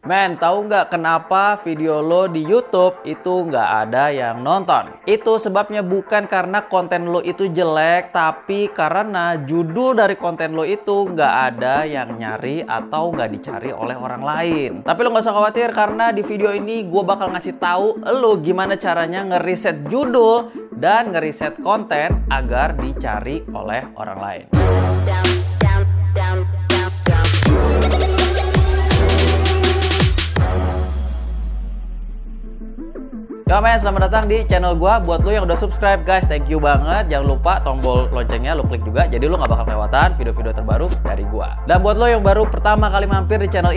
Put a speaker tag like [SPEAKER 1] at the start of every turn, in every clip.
[SPEAKER 1] Men, tahu nggak kenapa video lo di YouTube itu nggak ada yang nonton? Itu sebabnya bukan karena konten lo itu jelek, tapi karena judul dari konten lo itu nggak ada yang nyari atau nggak dicari oleh orang lain. Tapi lo nggak usah khawatir, karena di video ini gue bakal ngasih tahu lo gimana caranya ngeriset judul dan ngeriset konten agar dicari oleh orang lain. Yo men, selamat datang di channel gua. Buat lo yang udah subscribe guys, thank you banget. Jangan lupa tombol loncengnya lo klik juga, jadi lo gak bakal kelewatan video-video terbaru dari gua. Dan buat lo yang baru pertama kali mampir di channel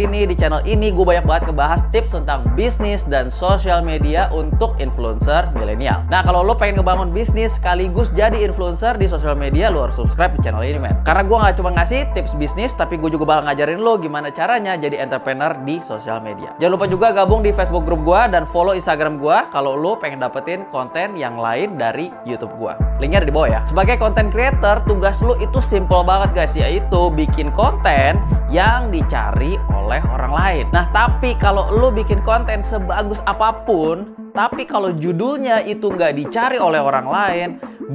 [SPEAKER 1] ini gua banyak banget ngebahas tips tentang bisnis dan sosial media untuk influencer milenial. Nah, kalau lo pengen ngebangun bisnis sekaligus jadi influencer di sosial media, lo harus subscribe di channel ini men. Karena gua gak cuma ngasih tips bisnis, tapi gua juga bakal ngajarin lo gimana caranya jadi entrepreneur di sosial media. Jangan lupa juga gabung di Facebook grup gua dan follow Instagram gua kalau lo pengen dapetin konten yang lain dari YouTube gua. Linknya ada di bawah ya. Sebagai content creator, tugas lo itu simple banget guys, yaitu bikin konten yang dicari oleh orang lain. Nah, tapi kalau lo bikin konten sebagus apapun, tapi kalau judulnya itu nggak dicari oleh orang lain,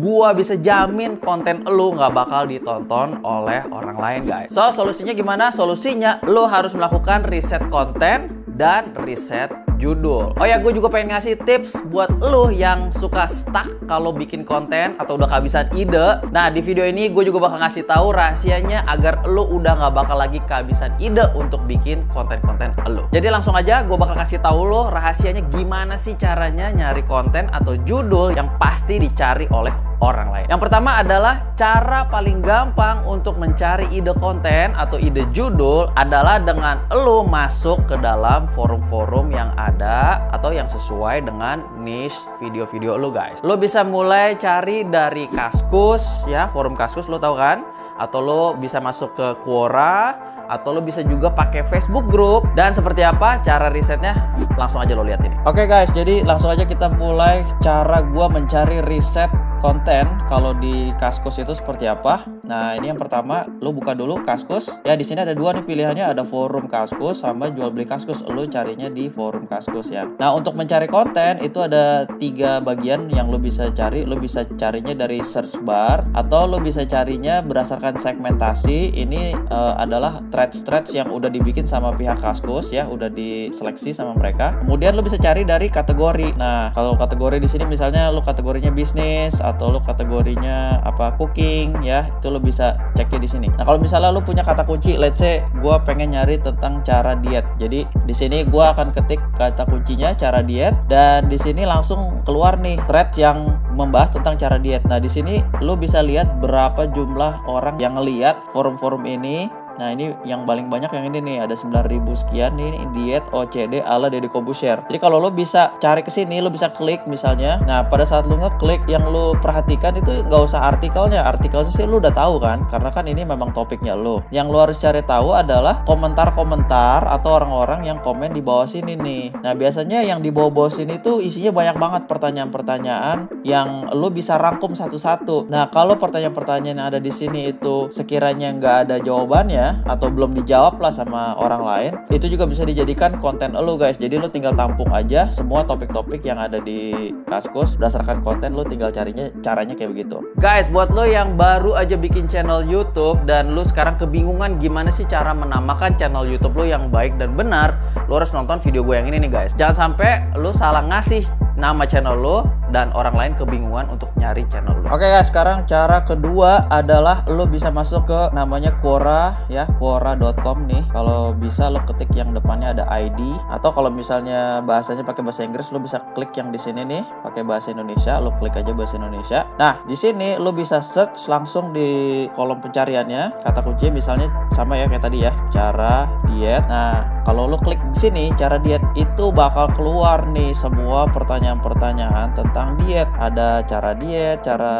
[SPEAKER 1] gua bisa jamin konten lo nggak bakal ditonton oleh orang lain guys. So, solusinya gimana? Solusinya lo harus melakukan riset konten dan riset judul. Oh ya, gue juga pengen ngasih tips buat lo yang suka stuck kalau bikin konten atau udah kehabisan ide. Nah, di video ini gue juga bakal ngasih tahu rahasianya agar lo udah nggak bakal lagi kehabisan ide untuk bikin konten-konten lo. Jadi langsung aja gue bakal kasih tahu lo rahasianya gimana sih caranya nyari konten atau judul yang pasti dicari oleh orang lain. Yang pertama adalah cara paling gampang untuk mencari ide konten atau ide judul adalah dengan lo masuk ke dalam forum-forum yang ada atau yang sesuai dengan niche video-video lo guys. Lo bisa mulai cari dari Kaskus ya, forum Kaskus lo tahu kan? Atau lo bisa masuk ke Quora, atau lo bisa juga pakai Facebook group. Dan seperti apa cara risetnya? Langsung aja lo lihat ini. Oke guys, jadi langsung aja kita mulai cara gua mencari riset konten kalau di Kaskus itu seperti apa. Nah, ini yang pertama, lo buka dulu Kaskus. Ya, di sini ada dua nih pilihannya, ada forum Kaskus sama jual beli Kaskus. Lo carinya di forum Kaskus ya. Nah, untuk mencari konten itu ada 3 bagian yang lo bisa cari. Lo bisa carinya dari search bar, atau lo bisa carinya berdasarkan segmentasi. Ini adalah threads yang udah dibikin sama pihak Kaskus ya, udah diseleksi sama mereka. Kemudian lo bisa cari dari kategori. Nah, kalau kategori di sini misalnya lo kategorinya bisnis atau lo kategorinya apa cooking ya, itu lo bisa ceknya di sini. Nah, kalau misalnya lo punya kata kunci, let's say gue pengen nyari tentang cara diet. Jadi di sini gue akan ketik kata kuncinya cara diet, dan di sini langsung keluar nih thread yang membahas tentang cara diet. Nah, di sini lo bisa lihat berapa jumlah orang yang ngelihat forum-forum ini. Nah, ini yang paling banyak yang ini nih, ada 9.000 sekian nih, diet OCD ala Deddy Corbuzier. Jadi kalau lo bisa cari ke sini, lo bisa klik misalnya. Nah, pada saat lo ngeklik, yang lo perhatikan itu nggak usah artikelnya. Artikelnya sih lo udah tahu kan, karena kan ini memang topiknya lo. Yang lo harus cari tahu adalah komentar-komentar atau orang-orang yang komen di bawah sini nih. Nah, biasanya yang di bawah sini tuh isinya banyak banget pertanyaan-pertanyaan yang lo bisa rangkum satu-satu. Nah, kalau pertanyaan-pertanyaan yang ada di sini itu sekiranya nggak ada jawabannya atau belum dijawab lah sama orang lain, itu juga bisa dijadikan konten lo guys. Jadi lo tinggal tampung aja semua topik-topik yang ada di Kaskus berdasarkan konten, lo tinggal carinya caranya kayak begitu guys. Buat lo yang baru aja bikin channel YouTube dan lo sekarang kebingungan gimana sih cara menamakan channel YouTube lo yang baik dan benar, lo harus nonton video gue yang ini nih guys. Jangan sampai lo salah ngasih nama channel lo dan orang lain kebingungan untuk nyari channel lo. Oke guys, sekarang cara kedua adalah lo bisa masuk ke namanya Quora ya, Quora.com nih. Kalau bisa lo ketik yang depannya ada ID, atau kalau misalnya bahasanya pakai bahasa Inggris, lo bisa klik yang di sini nih pakai bahasa Indonesia, lo klik aja bahasa Indonesia. Nah, di sini lo bisa search langsung di kolom pencariannya, kata kunci misalnya sama ya kayak tadi ya, cara diet. Nah, kalau lo klik di sini cara diet, itu bakal keluar nih semua pertanyaan-pertanyaan tentang diet. Ada cara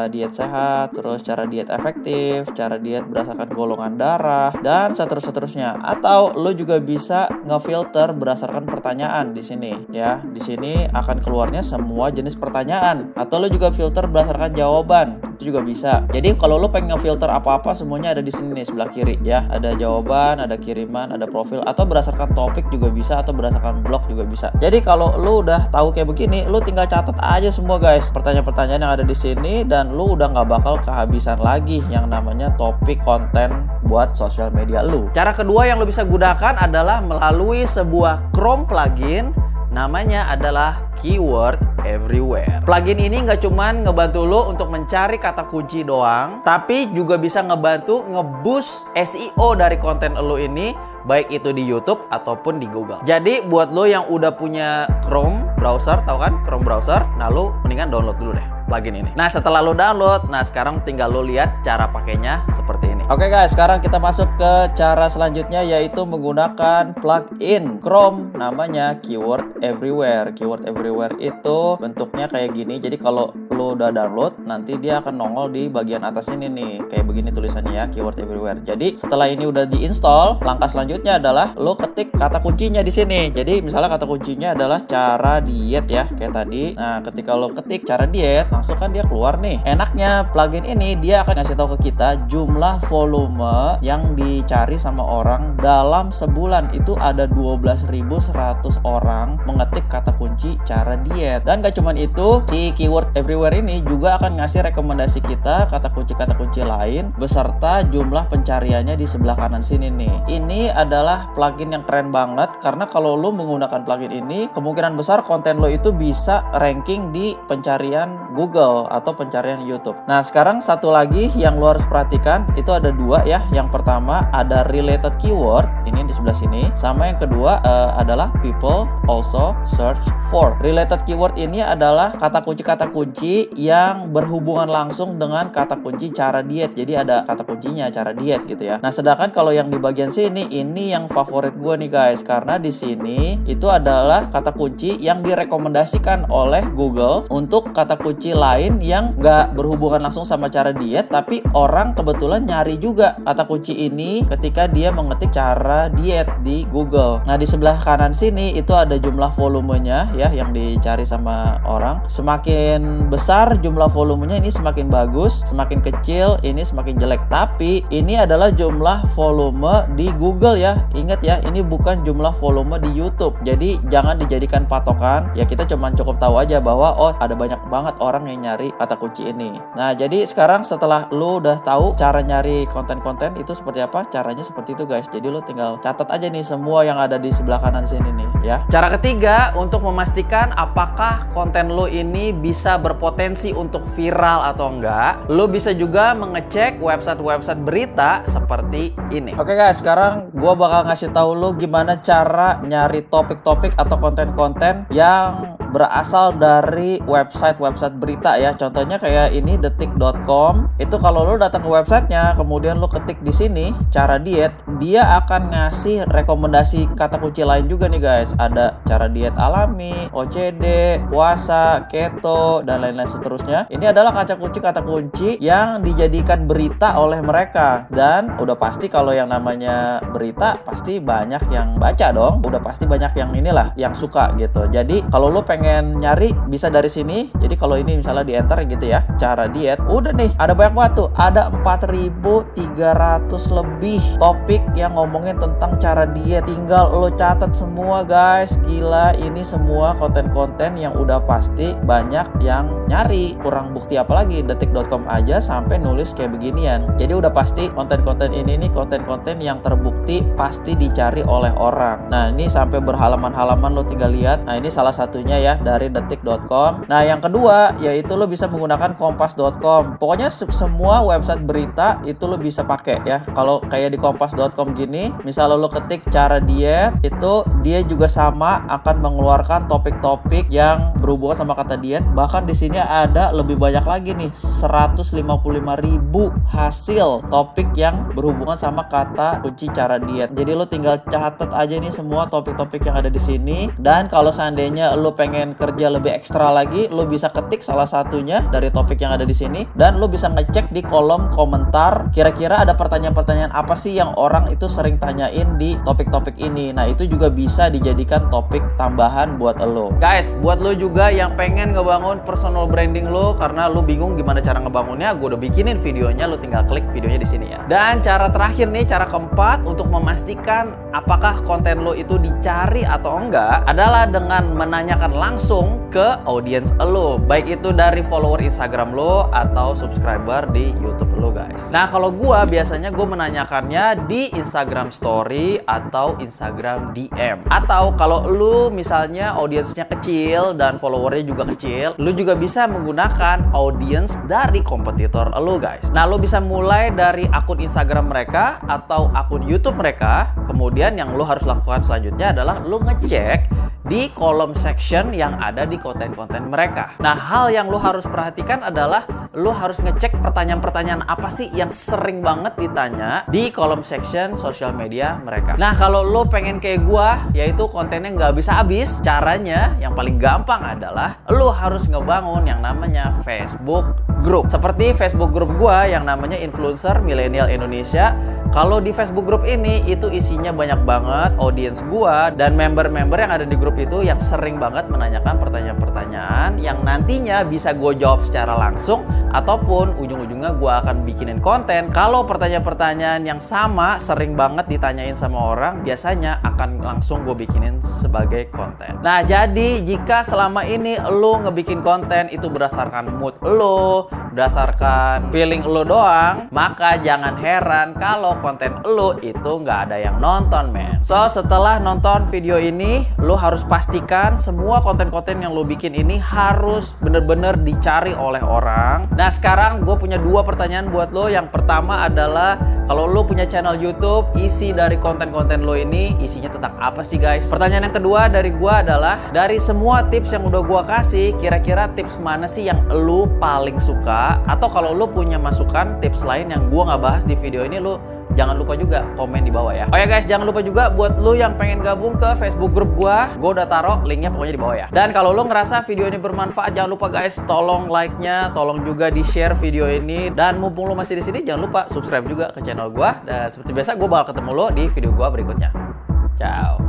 [SPEAKER 1] diet sehat, terus cara diet efektif, cara diet berdasarkan golongan darah, dan seterusnya. Atau lo juga bisa ngefilter berdasarkan pertanyaan di sini ya. Di sini akan keluarnya semua jenis pertanyaan. Atau lo juga filter berdasarkan jawaban.
[SPEAKER 2] itu juga bisa. Jadi kalau lu pengen ngefilter apa-apa semuanya ada di sini nih sebelah kiri ya. Ada jawaban, ada kiriman, ada profil, atau berdasarkan topik juga bisa, atau berdasarkan blog juga bisa. Jadi kalau lu udah tahu kayak begini, lu tinggal catat aja semua guys pertanyaan-pertanyaan yang ada di sini, dan lu udah nggak bakal kehabisan lagi yang namanya topik konten buat sosial media lu.
[SPEAKER 1] Cara kedua yang lu bisa gunakan adalah melalui sebuah Chrome plugin, namanya adalah Keyword Everywhere. Plugin ini nggak cuman ngebantu lo untuk mencari kata kunci doang, tapi juga bisa ngebantu ngeboost SEO dari konten lo ini, baik itu di YouTube ataupun di Google. Jadi buat lo yang udah punya Chrome browser, tahu kan Chrome browser, nah lo mendingan download dulu deh plugin ini. Nah setelah lo download, nah sekarang tinggal lo lihat cara pakainya seperti ini.
[SPEAKER 2] Oke guys, sekarang kita masuk ke cara selanjutnya, yaitu menggunakan plugin Chrome namanya Keyword Everywhere. Keyword Everywhere itu bentuknya kayak gini. Jadi kalau lo udah download, nanti dia akan nongol di bagian atas ini nih, kayak begini tulisannya ya, Keyword Everywhere. Jadi setelah ini udah diinstal, langkah selanjutnya adalah lo ketik kata kuncinya di sini. Jadi misalnya kata kuncinya adalah cara diet ya, kayak tadi. Nah ketika lo ketik cara diet, langsung kan dia keluar nih. Enaknya plugin ini dia akan ngasih tahu ke kita jumlah volume yang dicari sama orang dalam sebulan. Itu ada 12.100 orang mengetik kata kunci cara diet. Dan gak cuman itu, si Keyword Everywhere ini juga akan ngasih rekomendasi kita kata kunci lain beserta jumlah pencariannya di sebelah kanan sini nih. Ini adalah plugin yang keren banget, karena kalau lo menggunakan plugin ini, kemungkinan besar konten lo itu bisa ranking di pencarian Google atau pencarian YouTube. Nah sekarang satu lagi yang lo harus perhatikan, itu ada dua ya. Yang pertama ada related keyword, ini di sebelah sini, sama yang kedua adalah people also search for. Related keyword ini adalah kata kunci yang berhubungan langsung dengan kata kunci cara diet. Jadi ada kata kuncinya cara diet gitu ya. Nah sedangkan kalau yang di bagian sini, ini yang favorit gue nih guys, karena di sini itu adalah kata kunci yang direkomendasikan oleh Google untuk kata kunci lain yang nggak berhubungan langsung sama cara diet, tapi orang kebetulan nyari juga kata kunci ini ketika dia mengetik cara diet di Google. Nah di sebelah kanan sini itu ada jumlah volumenya ya yang dicari sama orang. Semakin besar jumlah volumenya, ini semakin bagus. Semakin kecil ini semakin jelek. Tapi ini adalah jumlah volume di Google ya. Ingat ya, ini bukan jumlah volume di YouTube. Jadi jangan dijadikan patokan. Ya kita cuman cukup tahu aja bahwa oh ada banyak banget orang yang nyari kata kunci ini. Nah jadi sekarang setelah lu udah tahu cara nyari konten-konten itu seperti apa, caranya seperti itu guys. Jadi lu tinggal catat aja nih semua yang ada di sebelah kanan sini nih ya.
[SPEAKER 1] Cara ketiga untuk memastikan apakah konten lo ini bisa berpotensi untuk viral atau enggak, lo bisa juga mengecek website-website berita seperti ini.
[SPEAKER 2] Oke guys, sekarang gua bakal ngasih tahu lo gimana cara nyari topik-topik atau konten-konten yang berasal dari website-website berita ya. Contohnya kayak ini detik.com. Itu kalau lo datang ke websitenya, kemudian lo ketik di sini cara diet, dia akan ngasih rekomendasi kata kunci lain juga nih guys. Ada cara diet alami, OCD, puasa, keto, dan lain-lain seterusnya. Ini adalah kata kunci yang dijadikan berita oleh mereka. Dan udah pasti kalau yang namanya berita pasti banyak yang baca dong. Udah pasti banyak yang inilah yang suka gitu. Jadi kalau lo pengen nyari bisa dari sini. Jadi kalau ini misalnya di enter gitu ya, cara diet, udah nih ada banyak banget tuh. Ada 4.300 lebih topik yang ngomongin tentang cara diet. Tinggal lo catat semua guys. Gila, ini semua konten-konten yang udah pasti banyak yang nyari. Kurang bukti apalagi, detik.com aja sampai nulis kayak beginian. Jadi udah pasti konten-konten ini nih konten-konten yang terbukti pasti dicari oleh orang. Nah ini sampai berhalaman-halaman lo tinggal lihat. Nah ini salah satunya ya dari detik.com. Nah yang kedua yaitu lo bisa menggunakan kompas.com. Pokoknya semua website berita itu lo bisa pakai ya. Kalau kayak di kompas.com gini, misalnya lo ketik cara diet, itu dia juga sama akan mengeluarkan topik-topik yang berhubungan sama kata diet. Bahkan di sini ada lebih banyak lagi nih, 155.000 hasil topik yang berhubungan sama kata kunci cara diet. Jadi lo tinggal catat aja nih semua topik-topik yang ada di sini. Dan kalau seandainya lo pengen pengen kerja lebih ekstra lagi, lo bisa ketik salah satunya dari topik yang ada di sini, dan lo bisa ngecek di kolom komentar kira-kira ada pertanyaan-pertanyaan apa sih yang orang itu sering tanyain di topik-topik ini. Nah, itu juga bisa dijadikan topik tambahan buat lo.
[SPEAKER 1] Guys, buat lo juga yang pengen ngebangun personal branding lo karena lo bingung gimana cara ngebangunnya, gue udah bikinin videonya, lo tinggal klik videonya di sini ya. Dan cara terakhir nih, cara keempat untuk memastikan apakah konten lo itu dicari atau enggak adalah dengan menanyakan langsung ke audiens lo, baik itu dari follower Instagram lo atau subscriber di YouTube lo guys. Nah, kalau gua biasanya gue menanyakannya di Instagram Story atau Instagram DM. Atau kalau lu misalnya audiensnya kecil dan followernya juga kecil, lu juga bisa menggunakan audiens dari kompetitor lu guys. Nah, lu bisa mulai dari akun Instagram mereka atau akun YouTube mereka. Kemudian yang lu harus lakukan selanjutnya adalah lu ngecek di kolom section yang ada di konten-konten mereka. Nah, hal yang lu harus perhatikan adalah lu harus ngecek pertanyaan-pertanyaan apa sih yang sering banget ditanya di kolom section sosial media mereka. Nah, kalau lu pengen kayak gua, yaitu kontennya nggak bisa habis, caranya yang paling gampang adalah lu harus ngebangun yang namanya Facebook Group. Seperti Facebook Group gua yang namanya Influencer Milenial Indonesia. Kalau di Facebook Group ini itu isinya banyak banget audiens gua dan member-member yang ada di grup itu yang sering banget menanyakan pertanyaan-pertanyaan yang nantinya bisa gue jawab secara langsung ataupun ujung-ujungnya gue akan bikinin konten. Kalau pertanyaan-pertanyaan yang sama sering banget ditanyain sama orang, biasanya akan langsung gue bikinin sebagai konten. Nah, jadi jika selama ini lo ngebikin konten itu berdasarkan mood lo, berdasarkan feeling lo doang, maka jangan heran kalau konten lo itu nggak ada yang nonton, men. So, setelah nonton video ini, lo harus pastikan semua konten-konten yang lo bikin ini harus bener-bener dicari oleh orang. Nah, sekarang gue punya dua pertanyaan buat lo. Yang pertama adalah, kalau lo punya channel YouTube, isi dari konten-konten lo ini isinya tentang apa sih guys? Pertanyaan yang kedua dari gue adalah, dari semua tips yang udah gue kasih, kira-kira tips mana sih yang lo paling suka? Atau kalau lo punya masukan tips lain yang gue nggak bahas di video ini, lo jangan lupa juga komen di bawah ya. Oh ya guys, jangan lupa juga buat lo yang pengen gabung ke Facebook group gue udah taruh linknya pokoknya di bawah ya. Dan kalau lo ngerasa video ini bermanfaat, jangan lupa guys, tolong like-nya, tolong juga di-share video ini. Dan mumpung lo masih di sini, jangan lupa subscribe juga ke channel gue. Dan seperti biasa, gue bakal ketemu lo di video gue berikutnya. Ciao.